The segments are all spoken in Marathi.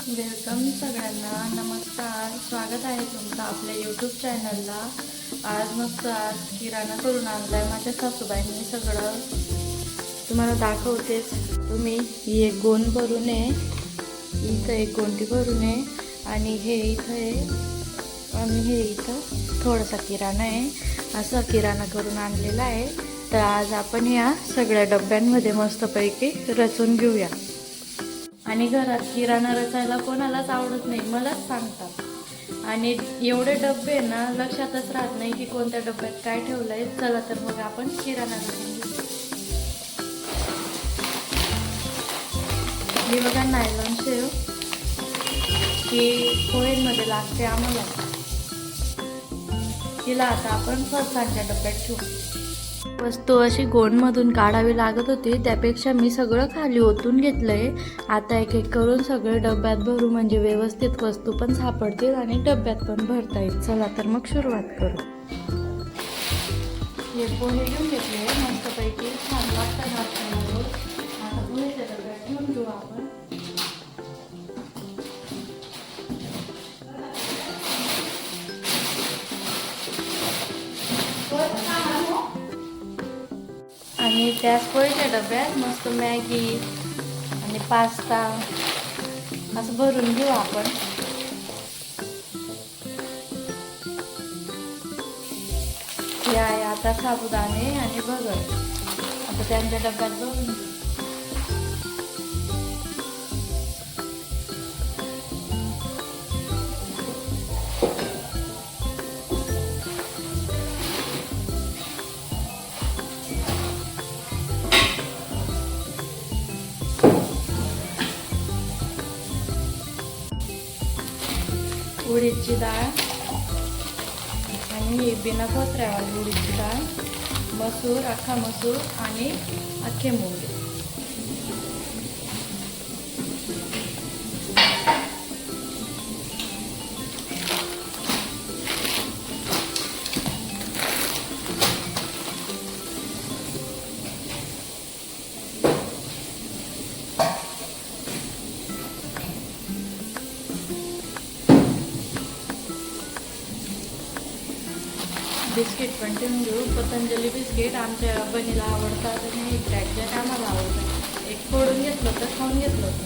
वेलकम सगळ्यांना, नमस्कार. स्वागत आहे तुमचं आपल्या यूट्यूब चॅनलला. आज किराणा करून आणलाय माझ्या सासूबाईंनी. सगळं तुम्हाला दाखवतेच. तुम्ही ही एक गोण भरून आहे, इथं एक गोंटी भरून आहे आणि हे इथं आहे आणि हे इथं थोडासा किराणा आहे. असा किराणा करून आणलेला आहे. तर आज आपण या सगळ्या डब्यांमध्ये मस्तपैकी रचून घेऊया. आणि घरात किराणा रचायला कोणालाच आवडत नाही, मलाच सांगतात. आणि एवढे डबे ना लक्षातच राहत नाही की कोणत्या डब्यात काय ठेवलंय. चला तर मग आपण किराणा रचून घेऊ. ही बघा नायलॉन शेव, ही पोहेमध्ये लागते आम्हाला. तिला आता आपण फरसाणच्या डब्यात ठेवू. वस्तू अशी गोणमधून काढावी लागत होती, त्यापेक्षा मी सगळं खाली ओतून घेतलंय. आता एक एक करून सगळे डब्यात भरू, म्हणजे व्यवस्थित वस्तू पण सापडतील आणि डब्यात पण भरता येईल. चला तर मग सुरुवात करू. हे पोहे घेऊन घेतले मस्तपैकी, छान लागतात. आता पोहेच्या डब्यात ठेवून घेऊ आपण. आणि त्याच पोळीच्या डब्यात मस्त मॅगी आणि पास्ता असं भरून घेऊ आपण. हे आहे आता साबुदाणे आणि भगर. आता त्यांच्या डब्यात भरून घेऊ. उडीदची डाळ आणि ही बिना कोथऱ्यावाली उडीदची डाळ, मसूर, अख्खा मसूर आणि अख्खे मुंगे. बिस्किट पण ठेवून घेऊ. पतंजली बिस्किट आमच्या बहिणीला आवडतात आणि एक पॅकेट आम्हाला आवडतात. एक फोडून घेतलं तर खाऊन घेतलं होतं.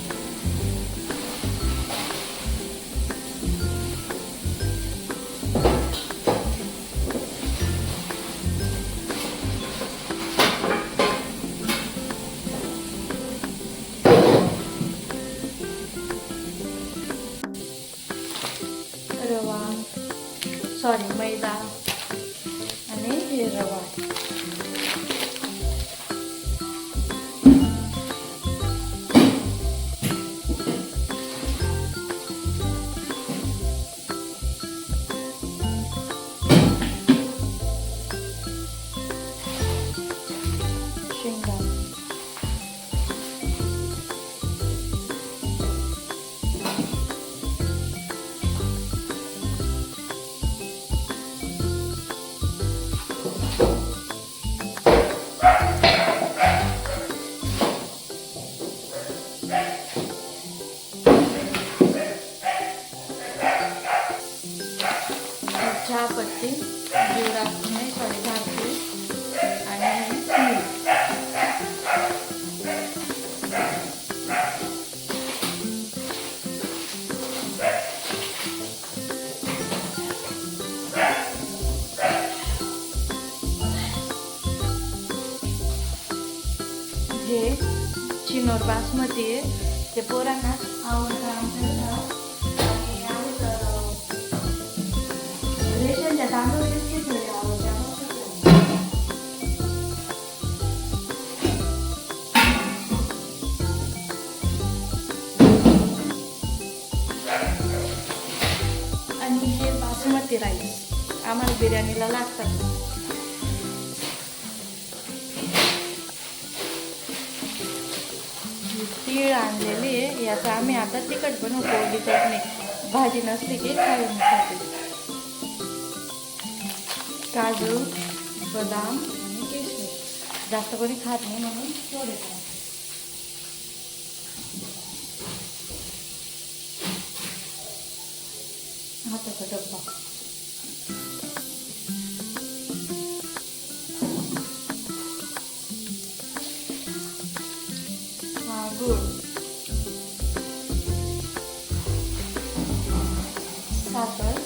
मैदा आणि हे रवा. शेंगा, चहापत्ती, जिरा नाही झाडते आणि हे चिनोर बासमती आहे. ते पोरांना आवडतं. रेशनच्या तांदूळ आणि हे बासमती राईस आम्हाला बिर्याणीला लागतात. तीळ आणलेली आहे, याचा आम्ही आता तिखट बनवू. कोरडी चटणी, भाजी नसली की खाऊन खाते. काजू, बदाम आणि किशमिश जास्त कोणी खात नाही म्हणून थोडे. हाताचा डब्बा. हा गूळ, साखर,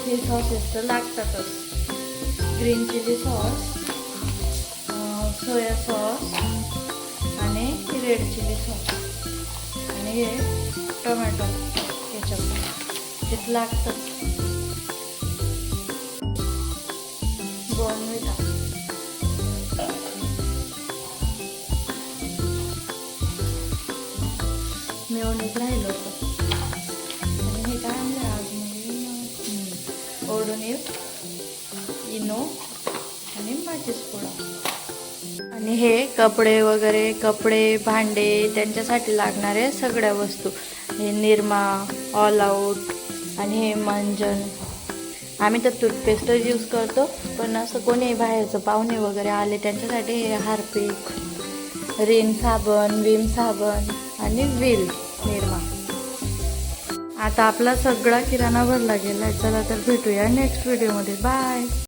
हे सॉसेस तर लागतातच. Green chilli sauce, soya sauce आणि रेड चिली सॉस आणि हे टोमॅटो केचप हे लागतंच. बॉर्नव्हिटा, मेयोनीज राहिलं होतं. आणि हे काय आणलं आज मी, ओडोनिल, इनो आणि माचीस पुडा. आणि हे कपडे भांडे त्यांच्यासाठी लागणारे सगळ्या वस्तू. हे निरमा, ऑल आऊट आणि हे मंजन. आम्ही तर टूथपेस्टच यूज करतो, पण असं कोणी बाहेरचं पाहुणे वगैरे आले त्यांच्यासाठी हे हार्पिक, रिन साबण, विम साबण आणि व्हील निरमा. आता आपला सगळा किराणा भरला गेला. चला तर भेटूया नेक्स्ट व्हिडिओमध्ये. बाय.